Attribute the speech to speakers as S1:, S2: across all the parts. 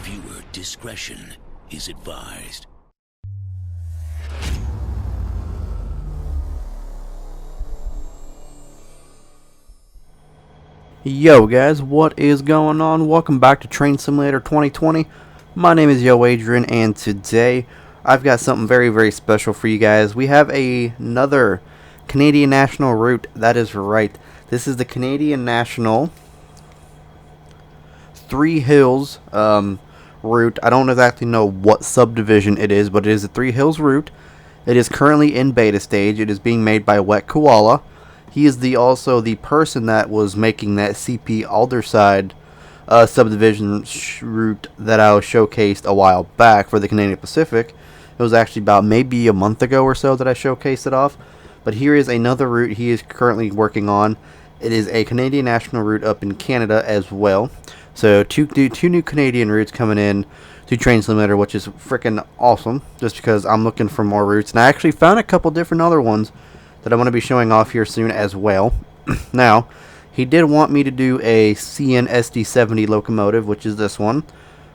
S1: Viewer discretion is advised.
S2: Yo guys, what is going on? Welcome back to Train Simulator 2020. My name is YoAdrian, and today I've got something very special for you guys. We have another Canadian National route. That is right. This is the Canadian National Three Hills route. I don't exactly know what subdivision it is, but it is a Three Hills route. It is currently in beta stage. It is being made by WetKoala. He is also the person that was making that CP Alderside subdivision route that I showcased a while back for the Canadian Pacific. It was actually about maybe a month ago or so that I showcased it off. But here is another route he is currently working on. It is a Canadian National route up in Canada as well. So two new Canadian routes coming in to Train Simulator, which is freaking awesome. Just because I'm looking for more routes, and I actually found a couple different other ones that I'm going to be showing off here soon as well. Now, he did want me to do a CN SD70 locomotive, which is this one,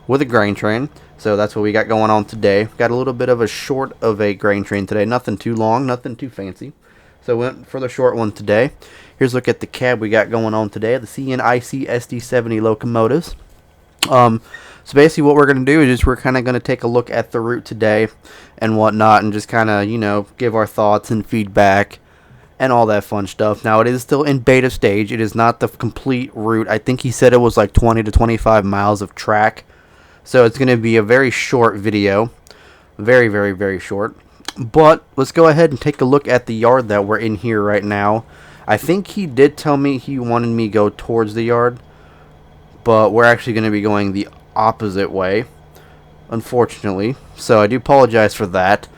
S2: with a grain train. So that's what we got going on today. Got a little bit of a short of a grain train today. Nothing too long, nothing too fancy. So went for the short one today. Here's a look at the cab we got going on today, the CN IC SD70 locomotives. So basically what we're going to do is just we're kind of going to take a look at the route today and whatnot, and just kind of, you know, give our thoughts and feedback and all that fun stuff. Now, it is still in beta stage. It is not the complete route. I think he said it was like 20 to 25 miles of track. So it's going to be a very short video. Very short. But let's go ahead and take a look at the yard that we're in here right now. I think he did tell me he wanted me to go towards the yard, but we're actually going to be going the opposite way, unfortunately. So I do apologize for that.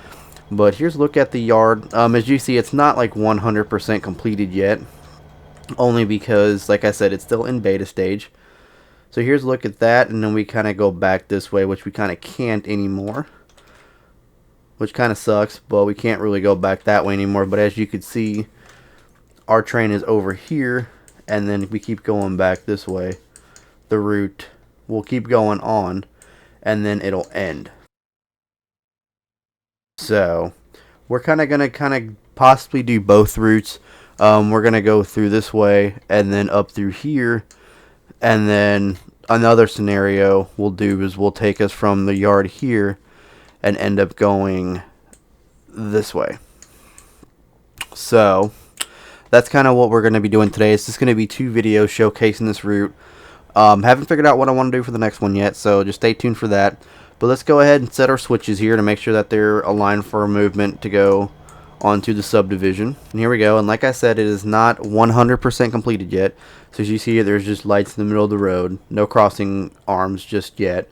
S2: But here's a look at the yard. As you see, it's not like 100% completed yet, only because, like I said, it's still in beta stage. So here's a look at that, and then we kind of go back this way, which we kind of can't anymore, which kind of sucks, but we can't really go back that way anymore. But as you can see, our train is over here, and then if we keep going back this way, the route will keep going on, and then it'll end. So we're kind of going to possibly do both routes. We're going to go through this way and then up through here, and then another scenario we'll do is we'll take us from the yard here and end up going this way. So that's kind of what we're going to be doing today. It's just going to be two videos showcasing this route. Haven't figured out what I want to do for the next one yet, so just stay tuned for that. But let's go ahead and set our switches here to make sure that they're aligned for a movement to go onto the subdivision. And here we go. And like I said, it is not 100% completed yet. So as you see, there's just lights in the middle of the road. No crossing arms just yet.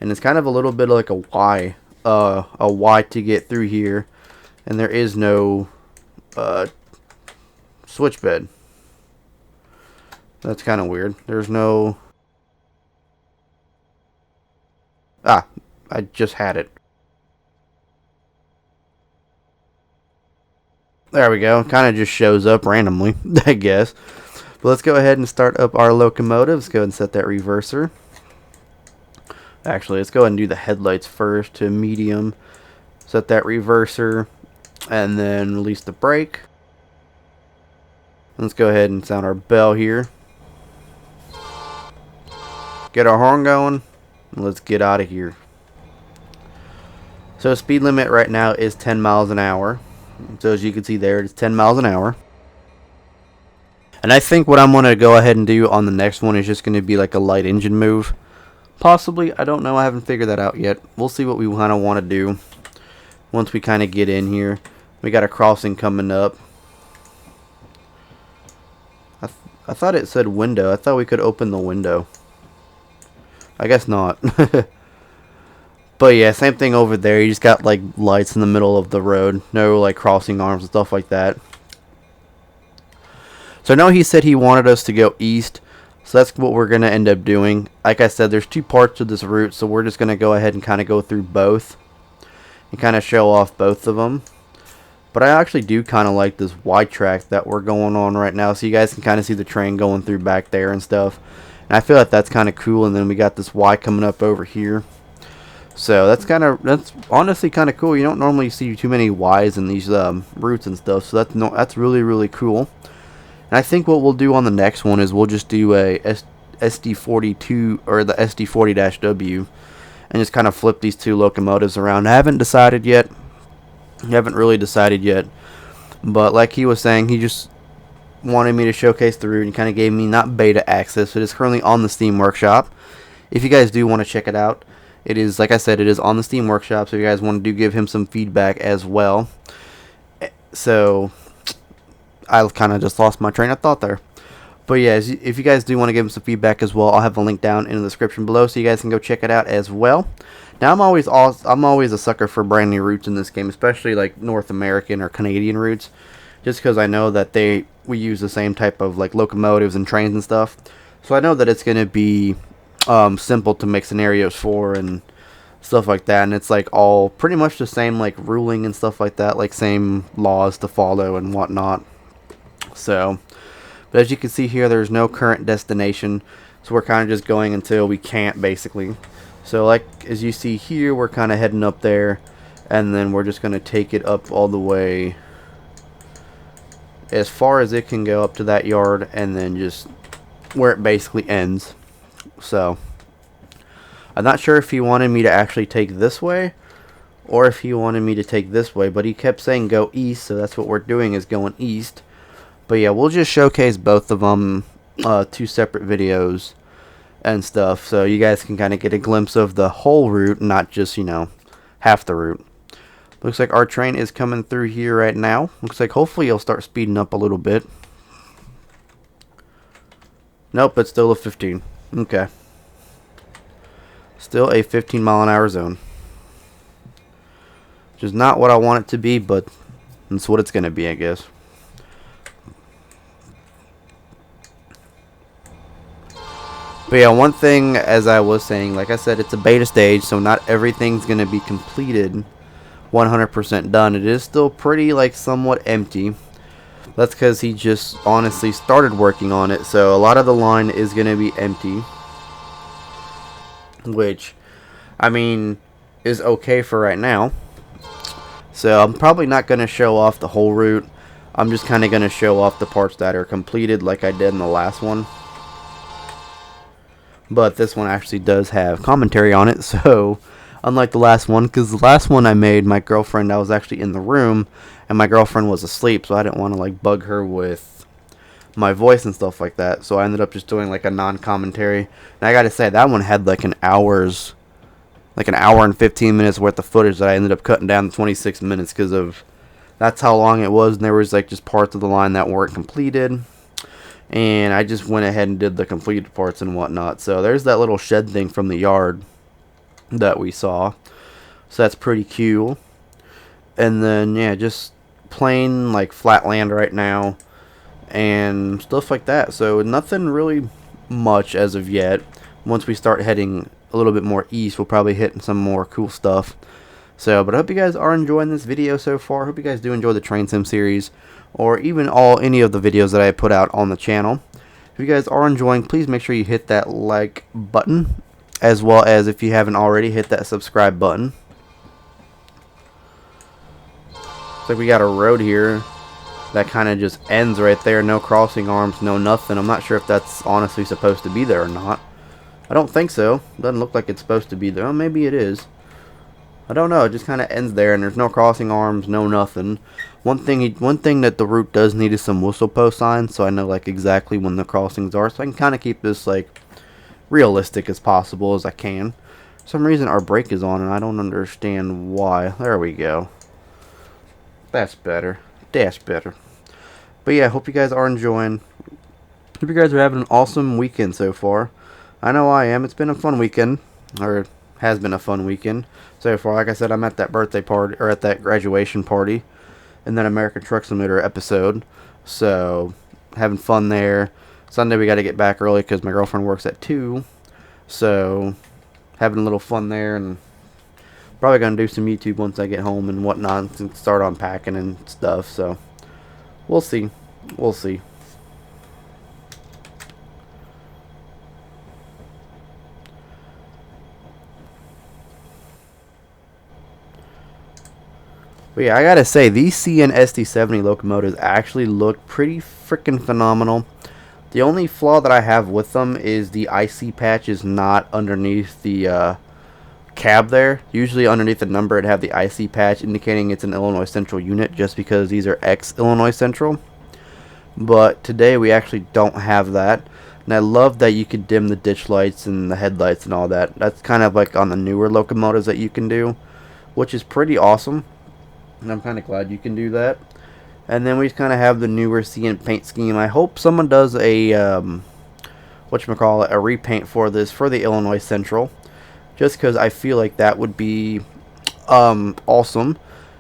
S2: And it's kind of a little bit like a Y to get through here. And there is no switch bed. That's kind of weird. There's no... I just had it. There we go. Kind of just shows up randomly, I guess. But let's go ahead and start up our locomotive. Let's go ahead and set that reverser. Actually, let's go ahead and do the headlights first to medium. Set that reverser. And then release the brake. Let's go ahead and sound our bell here. Get our horn going. And let's get out of here. So speed limit right now is 10 miles an hour. So as you can see there, it's 10 miles an hour. And I think what I'm going to go ahead and do on the next one is just going to be like a light engine move. Possibly. I don't know. I haven't figured that out yet. We'll see what we kind of want to do once we kind of get in here. We got a crossing coming up. I thought it said window. I thought we could open the window. I guess not. But yeah, same thing over there. You just got like lights in the middle of the road. No like crossing arms and stuff like that. So I know he said he wanted us to go east. So that's what we're going to end up doing. Like I said, there's two parts to this route. So we're just going to go ahead and kind of go through both. And kind of show off both of them. But I actually do kind of like this wide track that we're going on right now. So you guys can kind of see the train going through back there and stuff. And I feel like that's kind of cool. And then we got this Y coming up over here. So that's honestly kind of cool. You don't normally see too many Ys in these routes and stuff. So that's really, really cool. And I think what we'll do on the next one is we'll just do a SD42 or the SD40-W and just kind of flip these two locomotives around. I haven't decided yet. Haven't really decided yet. But like he was saying, he just wanted me to showcase the route and kind of gave me not beta access. It is currently on the Steam Workshop. If you guys do want to check it out, it is, like I said, it is on the Steam Workshop. So if you guys want to give him some feedback as well. So I kind of just lost my train of thought there. But yeah, if you guys do want to give him some feedback as well, I'll have a link down in the description below so you guys can go check it out as well. Now I'm always a sucker for brand new routes in this game, especially like North American or Canadian routes, just because I know that we use the same type of like locomotives and trains and stuff. So I know that it's gonna be simple to make scenarios for and stuff like that, and it's like all pretty much the same like ruling and stuff like that, like same laws to follow and whatnot. So, but as you can see here, there's no current destination, so we're kind of just going until we can't, basically. So like as you see here, we're kind of heading up there, and then we're just going to take it up all the way as far as it can go up to that yard, and then just where it basically ends. So I'm not sure if he wanted me to actually take this way or if he wanted me to take this way, but he kept saying go east, so that's what we're doing, is going east. But yeah, we'll just showcase both of them, two separate videos and stuff, so you guys can kind of get a glimpse of the whole route, not just, you know, half the route. Looks like our train is coming through here right now. Looks like hopefully he'll start speeding up a little bit. Nope, it's still a 15. Okay. Still a 15-mile-an-hour zone. Which is not what I want it to be, but that's what it's going to be, I guess. But yeah, one thing, as I was saying, like I said, it's a beta stage, so not everything's going to be completed 100% done. It is still pretty, like, somewhat empty. That's because he just honestly started working on it, so a lot of the line is going to be empty. Which, I mean, is okay for right now. So I'm probably not going to show off the whole route. I'm just kind of going to show off the parts that are completed like I did in the last one. But this one actually does have commentary on it, so unlike the last one, because the last one I made, my girlfriend, I was actually in the room, and my girlfriend was asleep, so I didn't want to like bug her with my voice and stuff like that, so I ended up just doing like a non-commentary. And I gotta say, that one had like an hour and 15 minutes worth of footage that I ended up cutting down to 26 minutes because of that's how long it was, and there was like just parts of the line that weren't completed. And I just went ahead and did the completed parts and whatnot. So there's that little shed thing from the yard that we saw. So that's pretty cool. And then, yeah, just plain, like, flat land right now. And stuff like that. So nothing really much as of yet. Once we start heading a little bit more east, we'll probably hit some more cool stuff. So, but I hope you guys are enjoying this video so far. I hope you guys do enjoy the Train Sim series, or even any of the videos that I put out on the channel. If you guys are enjoying, please make sure you hit that like button, as well as, if you haven't already, hit that subscribe button. Looks like we got a road here that kind of just ends right there. No crossing arms, no nothing. I'm not sure if that's honestly supposed to be there or not. I don't think so. Doesn't look like it's supposed to be there. Oh, maybe it is. I don't know. It just kind of ends there, and there's no crossing arms, no nothing. One thing that the route does need is some whistle post signs, so I know like exactly when the crossings are, so I can kind of keep this like realistic as possible as I can. For some reason our brake is on, and I don't understand why. There we go. That's better. That's better. But yeah, hope you guys are enjoying. Hope you guys are having an awesome weekend so far. I know I am. It's been a fun weekend, or has been a fun weekend so far. Like I said, I'm at that birthday party, or at that graduation party, and then American Truck Simulator episode, so having fun there. Sunday we got to get back early because my girlfriend works at 2, so having a little fun there, and probably gonna do some YouTube once I get home and whatnot, and start unpacking and stuff. So we'll see. But yeah, I gotta say, these CN SD70 locomotives actually look pretty freaking phenomenal. The only flaw that I have with them is the IC patch is not underneath the cab there. Usually underneath the number it'd have the IC patch indicating it's an Illinois Central unit, just because these are ex-Illinois Central. But today we actually don't have that. And I love that you could dim the ditch lights and the headlights and all that. That's kind of like on the newer locomotives that you can do, which is pretty awesome. And I'm kind of glad you can do that. And then we just kind of have the newer CN paint scheme. I hope someone does a whatchamacallit, a repaint for this for the Illinois Central, just because I feel like that would be awesome,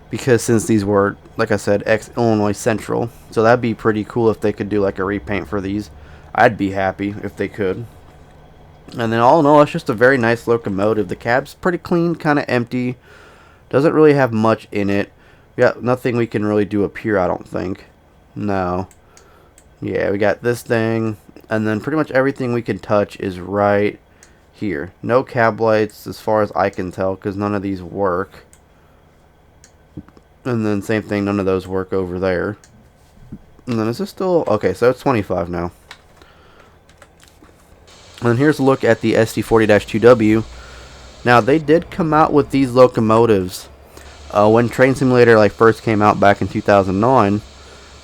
S2: because since these were, like I said, ex-Illinois Central, so that'd be pretty cool if they could do like a repaint for these. I'd be happy if they could. And then all in all, it's just a very nice locomotive. The cab's pretty clean, kind of empty, doesn't really have much in it. We got nothing we can really do up here, I don't think. No. Yeah, we got this thing, and then pretty much everything we can touch is right here. No cab lights as far as I can tell, because none of these work. And then same thing, none of those work over there. And then is this still... Okay, so it's 25 now. And then here's a look at the SD40-2W. Now, they did come out with these locomotives. When Train Simulator like first came out back in 2009,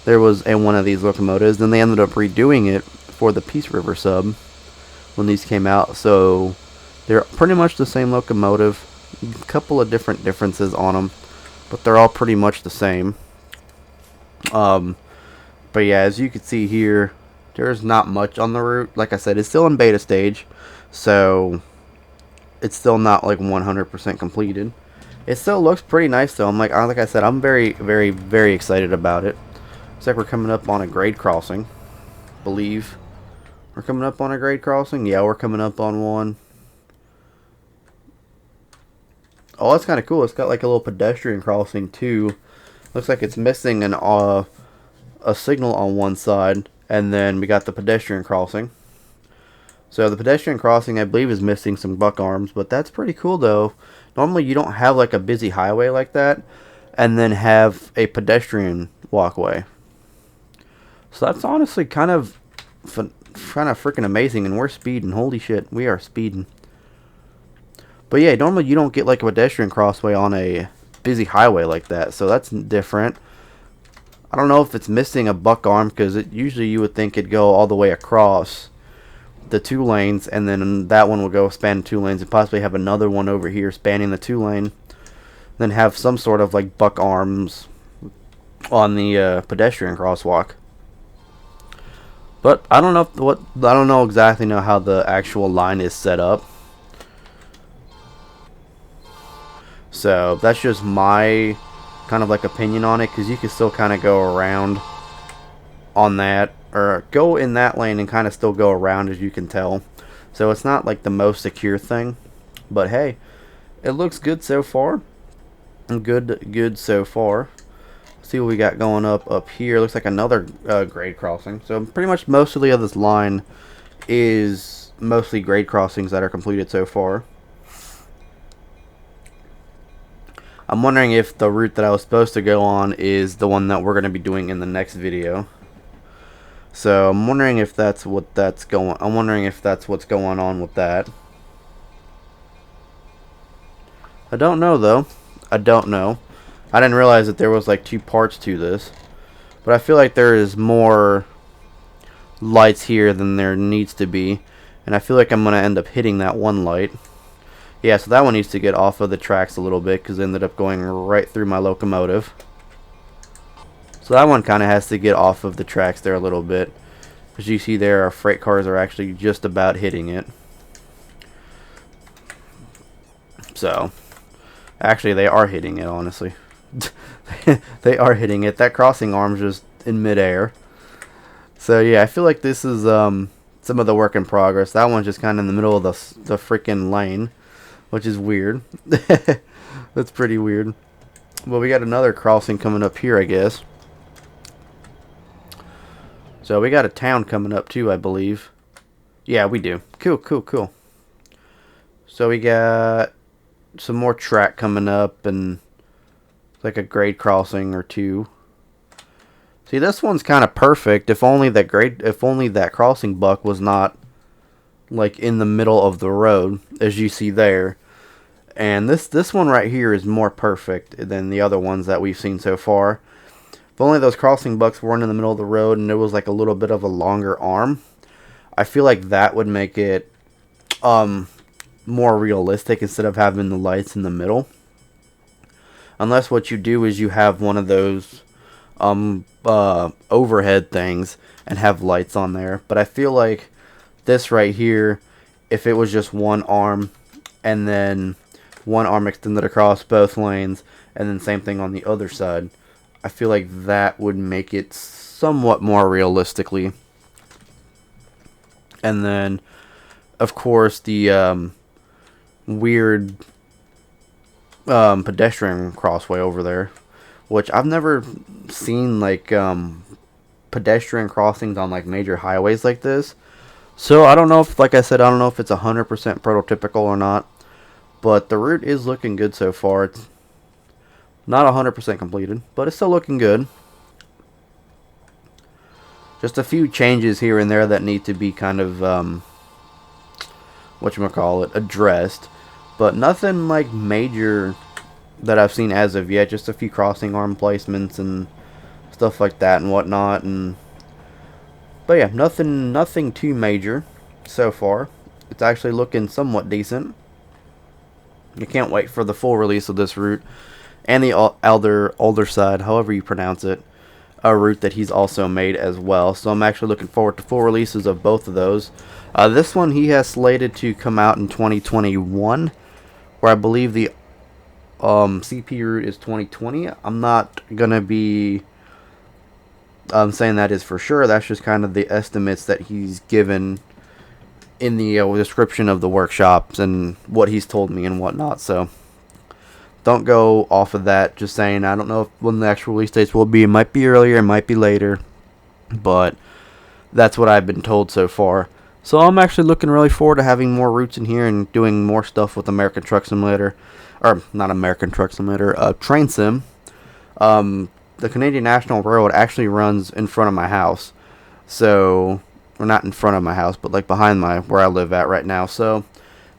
S2: there was one of these locomotives. Then they ended up redoing it for the Peace River Sub when these came out. So they're pretty much the same locomotive. A couple of different differences on them, but they're all pretty much the same. But yeah, as you can see here, there's not much on the route. Like I said, it's still in beta stage, so it's still not like 100% completed. It still looks pretty nice though. Like I said, I'm very, very, very excited about it. Looks like we're coming up on a grade crossing. Believe we're coming up on a grade crossing. Yeah, we're coming up on one. Oh, that's kind of cool. It's got like a little pedestrian crossing too. Looks like it's missing a signal on one side, and then we got the pedestrian crossing. So the pedestrian crossing, I believe, is missing some buck arms, but that's pretty cool though. Normally you don't have like a busy highway like that and then have a pedestrian walkway. So that's honestly kind of freaking amazing, and we're speeding. Holy shit, we are speeding. But yeah, normally you don't get like a pedestrian crossway on a busy highway like that, so that's different. I don't know if it's missing a buck arm, because usually you would think it'd go all the way across the 2 lanes, and then that one will go span 2 lanes, and possibly have another one over here spanning the 2 lane, then have some sort of like buck arms on the pedestrian crosswalk. But I don't know exactly how the actual line is set up. So that's just my kind of like opinion on it, because you can still kind of go around on that, or go in that lane and kind of still go around, as you can tell. So it's not like the most secure thing, but hey, it looks good so far. Good so far. Let's see what we got going up here. Looks like another grade crossing. So pretty much mostly of this line is mostly grade crossings that are completed so far. I'm wondering if the route that I was supposed to go on is the one that we're going to be doing in the next video. So I'm wondering if that's what's going on with that. I don't know though. I don't know. I didn't realize that there was like 2 parts to this. But I feel like there is more lights here than there needs to be, and I feel like I'm going to end up hitting that one light. Yeah, so that one needs to get off of the tracks a little bit, because it ended up going right through my locomotive. So that one kind of has to get off of the tracks there a little bit. As you see there, our freight cars are actually just about hitting it. So, actually they are hitting it, honestly. They are hitting it. That crossing arm's just in midair. So yeah, I feel like this is some of the work in progress. That one's just kind of in the middle of the freaking lane, which is weird. That's pretty weird. Well, we got another crossing coming up here, I guess. So we got a town coming up too, I believe. Yeah, we do. Cool. So we got some more track coming up, and like a grade crossing or two. See, this one's kind of perfect. If only that crossing buck was not like in the middle of the road, as you see there. And this one right here is more perfect than the other ones that we've seen so far. If only those crossing bucks weren't in the middle of the road and it was like a little bit of a longer arm, I feel like that would make it more realistic instead of having the lights in the middle. Unless what you do is you have one of those overhead things and have lights on there. But I feel like this right here, if it was just one arm and then one arm extended across both lanes and then same thing on the other side, I feel like that would make it somewhat more realistically. And then of course the weird pedestrian crossway over there, which I've never seen like pedestrian crossings on like major highways like this. So I don't know if, like I said, I don't know if it's 100% prototypical or not, but the route is looking good so far. It's not 100% completed, but it's still looking good. Just a few changes here and there that need to be kind of addressed, but nothing like major that I've seen as of yet. Just a few crossing arm placements and stuff like that and whatnot. But yeah, nothing too major so far. It's actually looking somewhat decent. You can't wait for the full release of this route and the older side, however you pronounce it, a route that he's also made as well. So I'm actually looking forward to full releases of both of those. This one he has slated to come out in 2021, where I believe the CP route is 2020. I'm not gonna be saying that is for sure. That's just kind of the estimates that he's given in the description of the workshops and what he's told me and whatnot. So don't go off of that. Just saying, I don't know when the actual release dates will be. It might be earlier, it might be later, but that's what I've been told so far. So I'm actually looking really forward to having more routes in here and doing more stuff with American Truck Simulator, or not American Truck Simulator, Train Sim. The Canadian National Railroad actually runs in front of my house, so, or not in front of my house, but like behind where I live at right now. So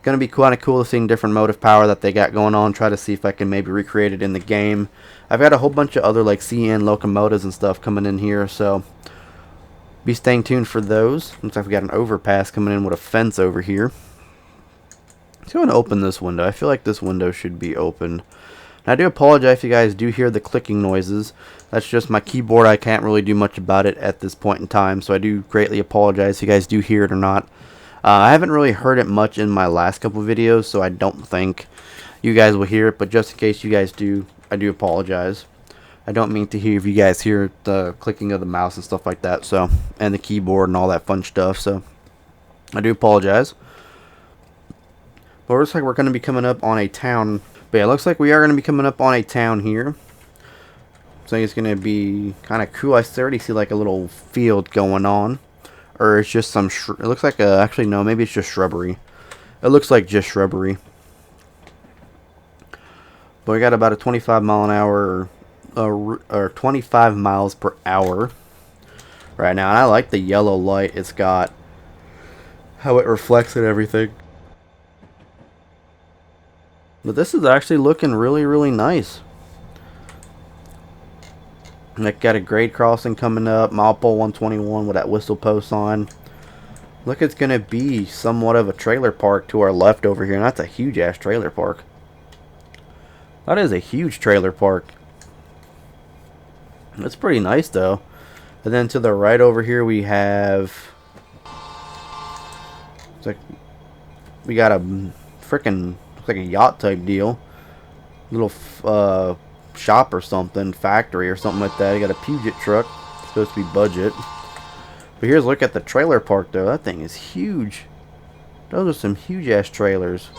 S2: gonna be kind of cool seeing different motive power that they got going on. Try to see if I can maybe recreate it in the game. I've got a whole bunch of other like CN locomotives and stuff coming in here, so be staying tuned for those. Looks like we got an overpass coming in with a fence over here. Let's go and open this window. I feel like this window should be open. And I do apologize if you guys do hear the clicking noises. That's just my keyboard. I can't really do much about it at this point in time, so I do greatly apologize if you guys do hear it or not. I haven't really heard it much in my last couple videos, so I don't think you guys will hear it, but just in case you guys do, I do apologize. I don't mean to hear if you guys hear the clicking of the mouse and stuff like that, so, and the keyboard and all that fun stuff, so I do apologize. But it looks like we're going to be coming up on a town. But yeah, it looks like we are going to be coming up on a town here. So it's going to be kind of cool. I already see like a little field going on. Or it's just some, it looks like actually no, maybe it's just shrubbery. It looks like just shrubbery. But we got about a 25 mile an hour, or 25 miles per hour right now. And I like the yellow light it's got. How it reflects and everything. But this is actually looking really, really nice. Like, got a grade crossing coming up, milepole 121 with that whistle post on. Look, it's going to be somewhat of a trailer park to our left over here, and that's a huge ass trailer park. That is a huge trailer park. That's pretty nice though. And then to the right over here we have, it's like we got a freaking, looks like a yacht type deal, little shop or something, factory or something like that. You got a Puget truck, it's supposed to be budget. But here's a look at the trailer park though. That thing is huge. Those are some huge ass trailers.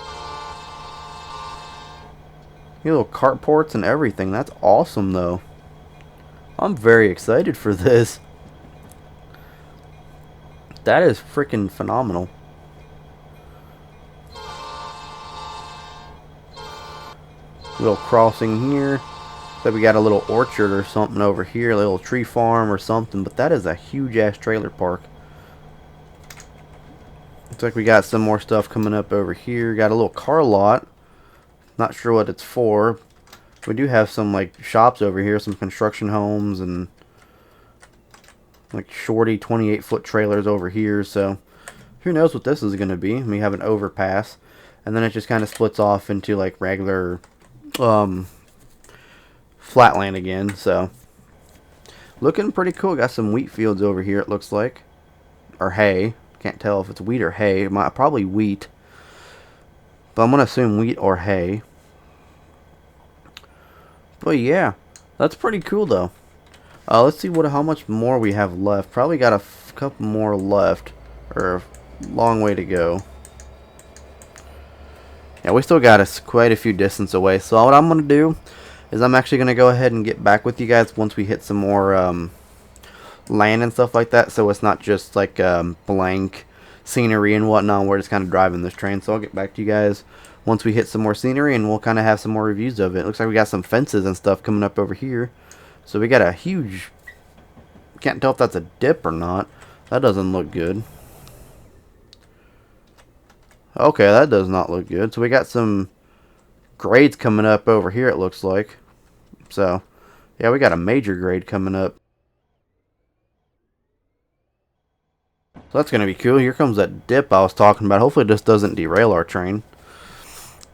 S2: Little carports and everything. That's awesome though. I'm very excited for this. That is freaking phenomenal. Little crossing here. So we got a little orchard or something over here, a little tree farm or something, but that is a huge ass trailer park. Looks like we got some more stuff coming up over here. Got a little car lot. Not sure what it's for. We do have some like shops over here, some construction homes and like shorty 28-foot trailers over here, so who knows what this is going to be. We have an overpass, and then it just kind of splits off into like regular flatland again, so looking pretty cool. Got some wheat fields over here, it looks like, or hay. Can't tell if it's wheat or hay. Probably wheat, but I'm gonna assume wheat or hay. But yeah, that's pretty cool though. Let's see how much more we have left. Probably got a couple more left, or a long way to go. Yeah, we still got us quite a few distance away. So what I'm gonna do is I'm actually gonna go ahead and get back with you guys once we hit some more land and stuff like that. So it's not just like blank scenery and whatnot. We're just kind of driving this train. So I'll get back to you guys once we hit some more scenery, and we'll kind of have some more reviews of it. Looks like we got some fences and stuff coming up over here. So we got a huge, can't tell if that's a dip or not. That doesn't look good. Okay, that does not look good. So we got some grades coming up over here, it looks like. So, yeah, we got a major grade coming up. So that's going to be cool. Here comes that dip I was talking about. Hopefully this doesn't derail our train.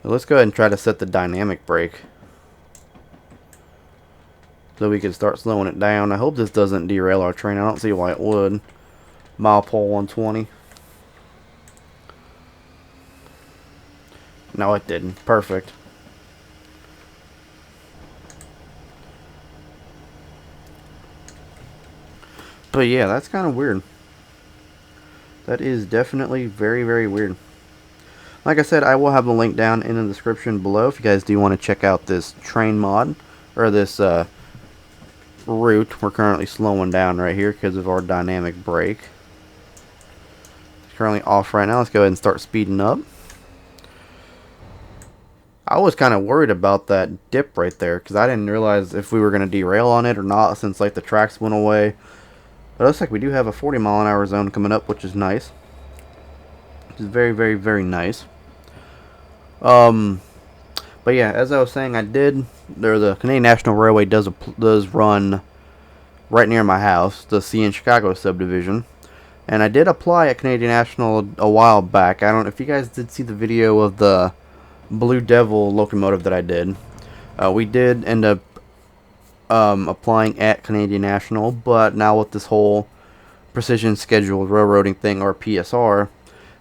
S2: So let's go ahead and try to set the dynamic brake, so we can start slowing it down. I hope this doesn't derail our train. I don't see why it would. Mile-pole 120. No, it didn't. Perfect. But yeah, that's kind of weird. That is definitely very, very weird. Like I said, I will have a link down in the description below if you guys do want to check out this train mod, or this route. We're currently slowing down right here because of our dynamic brake. It's currently off right now. Let's go ahead and start speeding up. I was kind of worried about that dip right there because I didn't realize if we were going to derail on it or not, since like the tracks went away. But it looks like we do have a 40-mile-an-hour zone coming up, which is nice. Which is very, very, very nice. But yeah, as I was saying, the Canadian National Railway does run right near my house, the CN Chicago subdivision. And I did apply at Canadian National a while back. I don't know if you guys did see the video of the Blue Devil locomotive that I did. We did end up applying at Canadian National, but now with this whole precision scheduled railroading thing, or PSR,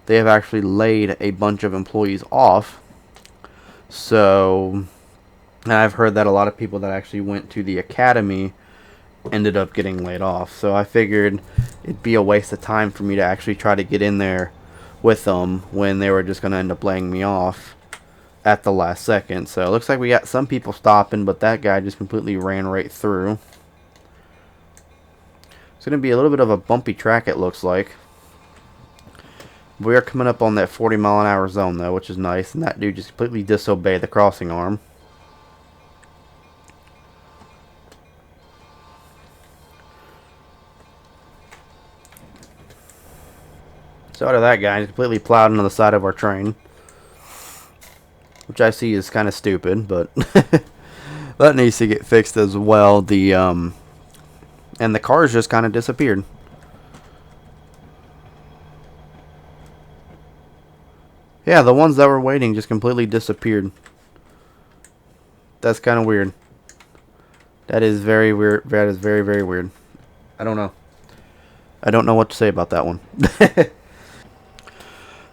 S2: they have actually laid a bunch of employees off. So, and I've heard that a lot of people that actually went to the academy ended up getting laid off. So I figured it'd be a waste of time for me to actually try to get in there with them when they were just going to end up laying me off at the last second. So it looks like we got some people stopping, but that guy just completely ran right through. It's going to be a little bit of a bumpy track, it looks like. We are coming up on that 40-mile-an-hour zone, though, which is nice. And that dude just completely disobeyed the crossing arm. So out of that guy, he completely plowed into the side of our train, which I see is kind of stupid, but that needs to get fixed as well. And the cars just kind of disappeared. Yeah, the ones that were waiting just completely disappeared. That's kind of weird. That is very weird. That is very, very weird. I don't know. I don't know what to say about that one.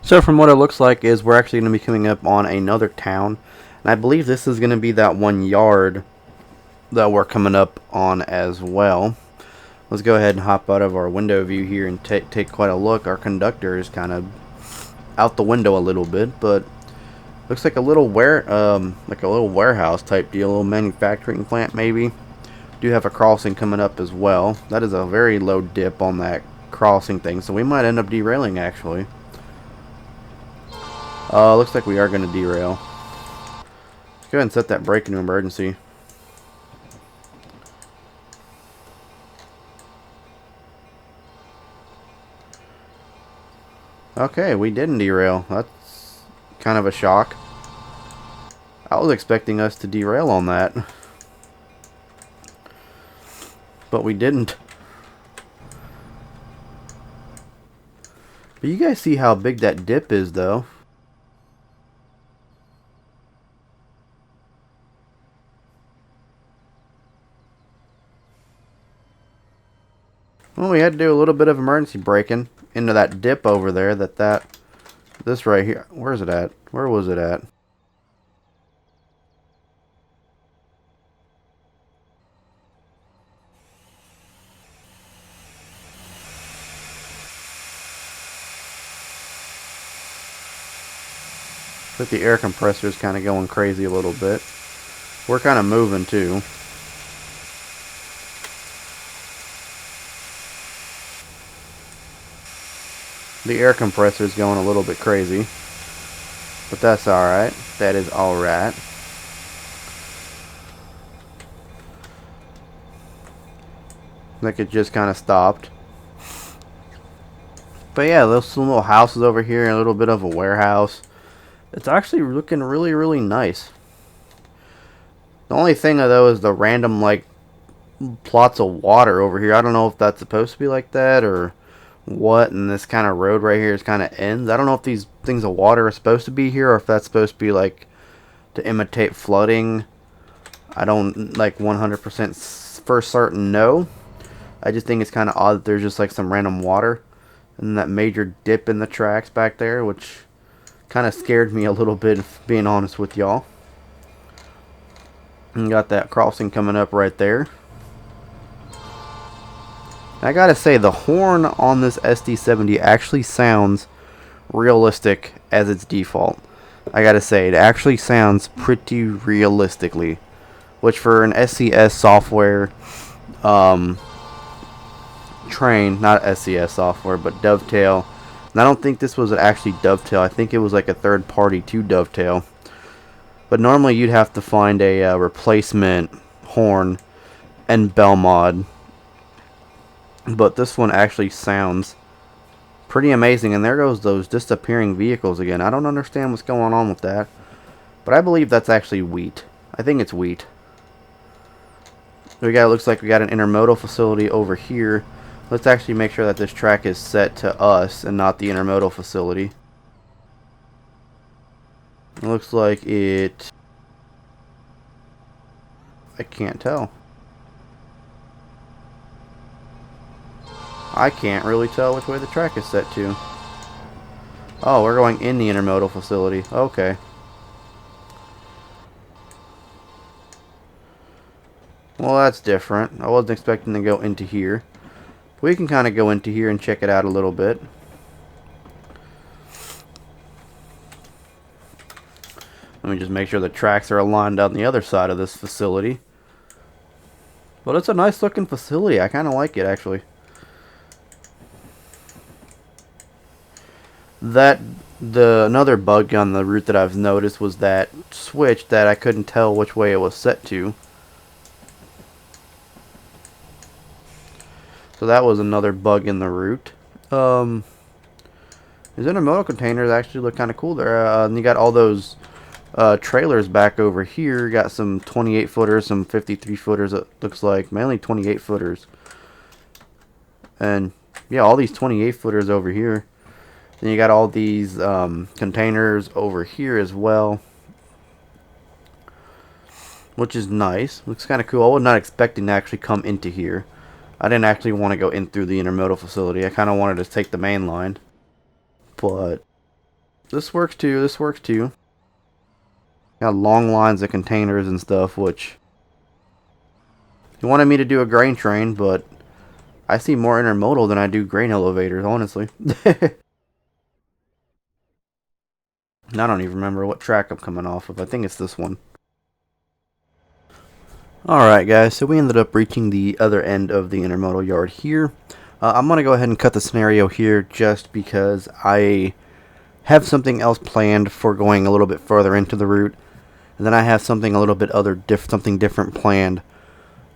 S2: So from what it looks like is we're actually going to be coming up on another town. And I believe this is going to be that one yard that we're coming up on as well. Let's go ahead and hop out of our window view here and take quite a look. Our conductor is kind of out the window a little bit, but looks like a little warehouse type deal, a little manufacturing plant maybe. Do have a crossing coming up as well. That is a very low dip on that crossing thing, so we might end up derailing actually. Looks like we are going to derail. Let's go ahead and set that brake into emergency. Okay, we didn't derail. That's kind of a shock. I was expecting us to derail on that. But we didn't. But you guys see how big that dip is, though. Well, we had to do a little bit of emergency braking into that dip over there. This right here. Where's it at? Where was it at? But the air compressor is kind of going crazy a little bit. We're kind of moving too. The air compressor is going a little bit crazy. But that's alright. That is alright. Like it just kind of stopped. But yeah, those some little houses over here, and a little bit of a warehouse. It's actually looking really, really nice. The only thing though is the random like plots of water over here. I don't know if that's supposed to be like that or what, and this kind of road right here is kind of ends. I don't know if these things of water are supposed to be here or if that's supposed to be like to imitate flooding. I don't like 100% for certain know. I just think it's kind of odd that there's just like some random water and that major dip in the tracks back there, which kind of scared me a little bit, if being honest with y'all. And got that crossing coming up right there. I gotta say, the horn on this SD70 actually sounds realistic as its default. I gotta say, it actually sounds pretty realistically, which for an SCS software train, not SCS software, but Dovetail. And I don't think this was actually Dovetail. I think it was like a third party to Dovetail. But normally you'd have to find a replacement horn and bell mod. But this one actually sounds pretty amazing. And there goes those disappearing vehicles again. I don't understand what's going on with that. But I believe that's actually wheat. I think it's wheat. Looks like we got an intermodal facility over here. Let's actually make sure that this track is set to us and not the intermodal facility. It looks like it... I can't tell. I can't really tell which way the track is set to. Oh, we're going in the intermodal facility. Okay. Well, that's different. I wasn't expecting to go into here. We can kind of go into here and check it out a little bit. Let me just make sure the tracks are aligned on the other side of this facility. But it's a nice looking facility. I kind of like it, actually. Another bug on the route that I've noticed was that switch that I couldn't tell which way it was set to. So that was another bug in the route. These intermodal containers actually look kind of cool there. And you got all those trailers back over here. You got some 28 footers, some 53 footers. It looks like mainly 28 footers. And yeah, all these 28 footers over here. Then you got all these containers over here as well, which is nice. Looks kind of cool. I was not expecting to actually come into here. I didn't actually want to go in through the intermodal facility. I kind of wanted to take the main line. But this works too. This works too. Got long lines of containers and stuff, which you wanted me to do a grain train, but I see more intermodal than I do grain elevators, honestly. I don't even remember what track I'm coming off of. I think it's this one. Alright guys, so we ended up reaching the other end of the intermodal yard here. I'm going to go ahead and cut the scenario here just because I have something else planned for going a little bit further into the route. And then I have something a little bit something different planned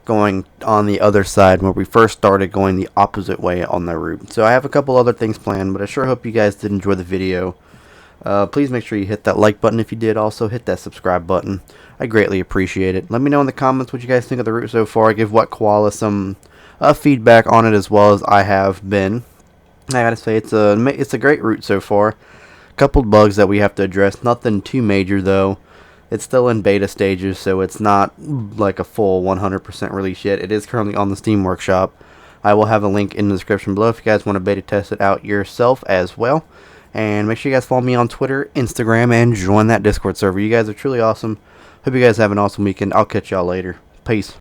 S2: going on the other side where we first started going the opposite way on the route. So I have a couple other things planned, but I sure hope you guys did enjoy the video. Please make sure you hit that like button if you did. Also hit that subscribe button. I greatly appreciate it. Let me know in the comments what you guys think of the route so far. Give WetKoala some feedback on it as well as I have been. I gotta say it's a great route so far. Couple bugs that we have to address. Nothing too major though. It's still in beta stages, so it's not like a full 100% release yet. It is currently on the Steam Workshop. I will have a link in the description below if you guys want to beta test it out yourself as well. And make sure you guys follow me on Twitter, Instagram, and join that Discord server. You guys are truly awesome. Hope you guys have an awesome weekend. I'll catch y'all later. Peace.